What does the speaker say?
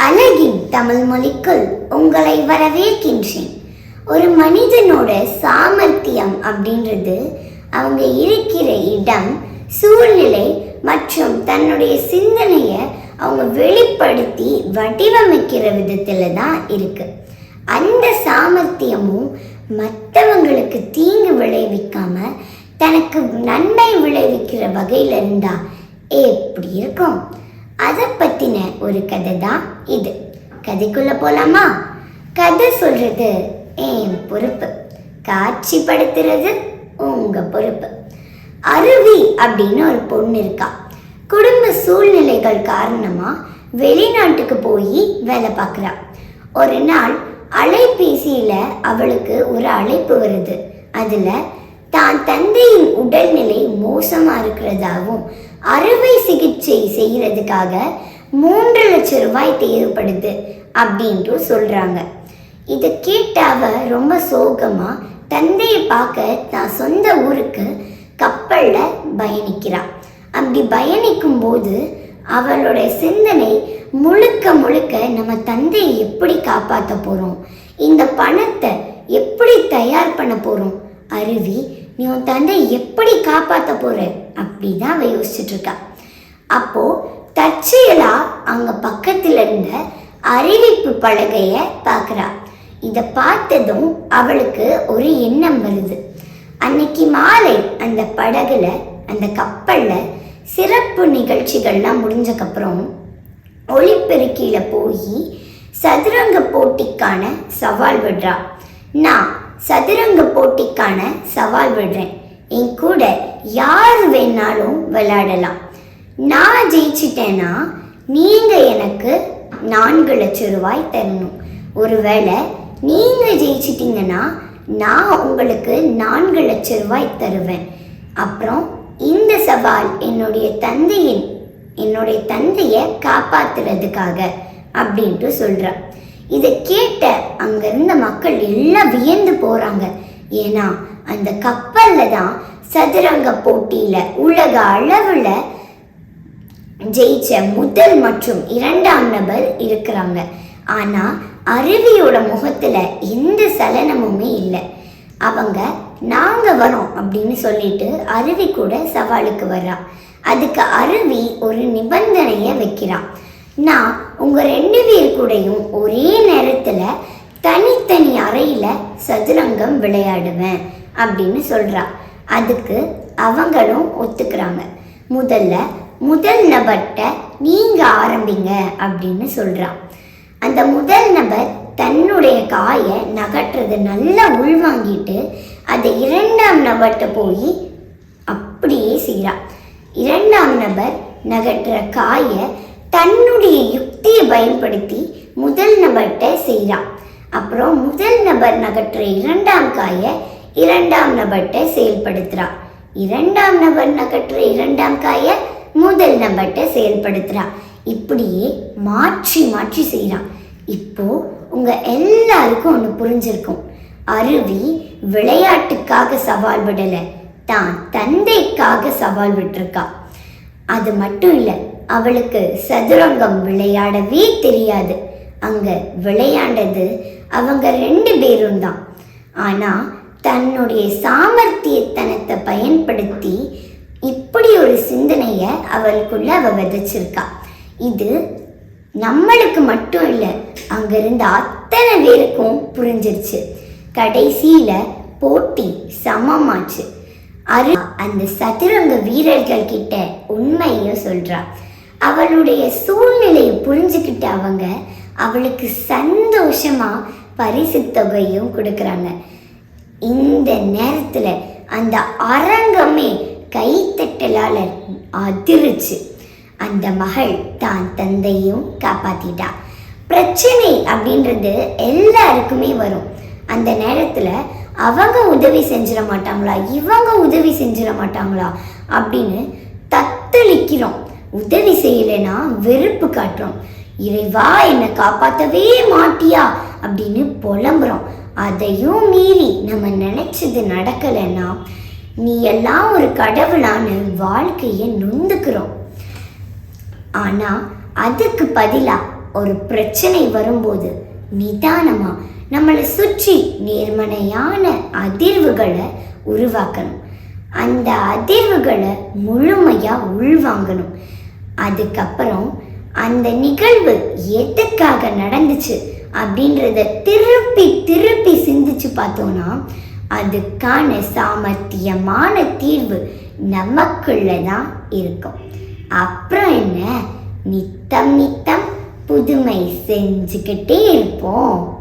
அழகின் தமிழ் மொழிக்குள் உங்களை வரவேற்கின்றேன். ஒரு மனிதனோட சாமர்த்தியம் அப்படின்றது அவங்க இருக்கிற இடம், சூழ்நிலை மற்றும் தன்னுடைய சிந்தனையை அவங்க வெளிப்படுத்தி வடிவமைக்கிற விதத்துல தான் இருக்கு. அந்த சாமர்த்தியமும் மற்றவங்களுக்கு தீங்கு விளைவிக்காம தனக்கு நன்மை விளைவிக்கிற வகையில இருந்தா எப்படி இருக்கும்? அதை பத்தின ஒரு கதை தான் இது. கதைக்குள்ள போலாமா? கதை சொல்றது என் பொறுப்பு, காட்சிப்படுத்துறது உங்க பொறுப்பு. அருவி அப்படின்னு ஒரு பொண்ணு இருக்கா. குடும்ப சூழ்நிலைகள் காரணமா வெளிநாட்டுக்கு போய் வேலை பார்க்குறா. ஒரு நாள் அலைபேசியில அவளுக்கு ஒரு அழைப்பு வருது. அதுல தான் தந்தையின் உடல்நிலை மோசமா இருக்கிறதாகவும் அறுவை சிகிச்சை செய்யறதுக்காக 3 லட்சம் ரூபாய் தேவைப்படுது அப்படின்ட்டு சொல்றாங்க. இதை கேட்ட அவ ரொம்ப சோகமா தந்தையை பார்க்க தான் சொந்த ஊருக்கு கப்பல்ல பயணிக்கிறா. அப்படி பயணிக்கும் போது அவளோட சிந்தனை முழுக்க முழுக்க நம்ம தந்தையை எப்படி காப்பாற்ற போறோம், இந்த பணத்தை எப்படி தயார் பண்ண போறோம், அருவி நீ உன் தந்தை எப்படி காப்பாற்ற போற அப்படிதான் அவ யோசிச்சுட்டு இருக்கா. அப்போ தற்செயலா அங்க பக்கத்துல இருந்த அறிவிப்பு பலகைய பார்க்கறா. இத பார்த்ததும் அவளுக்கு ஒரு எண்ணம் வருது. அன்னைக்கு மாலை அந்த படகுல, அந்த கப்பல்ல சிறப்பு நிகழ்ச்சிகள்லாம் முடிஞ்சக்கப்புறம் ஒளிப்பெருக்கியில போய் சதுரங்க போட்டிக்கான சவால் விடுறா. நான் சதுரங்க போட்டிக்கான சவால் விடுறேன், என் கூட யார் வேணாலும் விளையாடலாம். நான் ஜெயிச்சிட்டேன்னா நீங்க எனக்கு 4 லட்சம் ரூபாய் தரணும். ஒருவேளை நீங்க ஜெயிச்சிட்டீங்கன்னா நான் உங்களுக்கு 4 லட்சம் ரூபாய் தருவேன். அப்புறம் இந்த சவால் என்னுடைய தந்தையை காப்பாத்துறதுக்காக அப்படின்ட்டு சொல்ற. இதை கேட்ட அங்க இருந்த மக்கள் எல்லாம் வியந்து போறாங்க. ஏன்னா அந்த கப்பல்ல தான் சதுரங்க போட்டியில உலக அளவுல ஜெயிச்ச முதல் மற்றும் 2ஆம் நபர் இருக்கிறாங்க. ஆனா அருவியோட முகத்துல எந்த சலனமுமே இல்லை. அவங்க நாங்க வரோம் அப்படின்னு சொல்லிட்டு அருவி கூட சவாலுக்கு வர்றா. அதுக்கு அருவி ஒரு நிபந்தனைய வைக்கிறா. நான் உங்க 2 பேர் கூடயும் ஒரே நேரத்துல தனித்தனி அறையில சதுரங்கம் விளையாடுவேன் அப்படின்னு சொல்றா. அதுக்கு அவங்களும் ஒத்துக்கிறாங்க. முதல் நபர்கிட்ட நீங்க ஆரம்பிங்க அப்படின்னு சொல்றா. அந்த முதல் நபர் தன்னுடைய காயை நகட்டுறது நல்லா உள்வாங்கிட்டு அதை 2ஆம் நபர்கிட்ட போய் அப்படியே செய்யறா. 2ஆம் நபர் நகட்டுற காயை தன்னுடைய யுக்தியை பயன்படுத்தி முதல் நபர்கிட்ட செய்யறான். அப்புறம் முதல் நபர் நகற்ற 2ஆம் காயை 2ஆம் நபர்கிட்ட செயல்படுத்துறா. 2ஆம் நபர் நகற்ற 2ஆம் காயை முதல் நபர்கிட்ட செயல்படுத்துறா. இப்படியே மாற்றி மாற்றி செய்யறான். இப்போ உங்க எல்லாருக்கும் ஒன்று புரிஞ்சிருக்கும். அருவி விளையாட்டுக்காக சவால் விடல, தான் தந்தைக்காக சவால் விட்டுருக்கா. அது மட்டும் இல்லை, அவளுக்கு சதுரங்கம் விளையாடவே தெரியாது. அங்க விளையாண்டது அவங்க 2 பேரும் தான். ஆனா தன்னுடைய சாமர்த்தியத்தனத்தை பயன்படுத்தி இப்படி ஒரு சிந்தனைய அவளுக்குள்ள அவ விதைச்சிருக்கா. இது நம்மளுக்கு மட்டும் இல்லை, அங்க இருந்த அத்தனை பேருக்கும் புரிஞ்சிருச்சு. கடைசியில போட்டி சமமாச்சு. அந்த சதுரங்க வீரர்கள் கிட்ட உண்மையும் சொல்றா. அவளுடைய சூழ்நிலையை புரிஞ்சுக்கிட்ட அவங்க அவளுக்கு சந்தோஷமா பரிசு தொகையும் கொடுக்கறாங்க. இந்த நேரத்துல அந்த அரங்கமே கைத்தட்டலால அதிர்ச்சு. அந்த மகள் தான் தந்தையும் காப்பாத்திட்டா. பிரச்சனை அப்படின்றது எல்லாருக்குமே வரும். அந்த நேரத்துல அவங்க உதவி செஞ்சிட மாட்டாங்களா, இவங்க உதவி செஞ்சிட மாட்டாங்களா அப்படின்னு தத்தளிக்கிறோம். உதவி செய்யலைன்னா வெறுப்பு காட்டுறோம். இறைவா என்னை காப்பாற்றவே மாட்டியா அப்படின்னு புலம்புறோம். அதையும் மீறி நம்ம நினைச்சது நடக்கலைன்னா நீ எல்லாம் ஒரு கடவுளான்னு வாழ்க்கையை நொந்துக்கிறோம். ஆனா அதுக்கு பதிலா ஒரு பிரச்சனை வரும்போது நிதானமா நம்மளை சுற்றி நேர்மறையான அதிர்வுகளை உருவாக்கணும். அந்த அதிர்வுகளை முழுமையா உள்வாங்கணும். அதுக்கப்புறம் அந்த நிகழ்வு எதுக்காக நடந்துச்சு அப்படின்றத திருப்பி திருப்பி சிந்திச்சு பார்த்தோம்னா அதுக்கான சாமர்த்தியமான தீர்வு நமக்குள்ள தான் இருக்கும். அப்புறம் என்ன, நித்தம் நித்தம் புதுமை செஞ்சுக்கிட்டே இருப்போம்.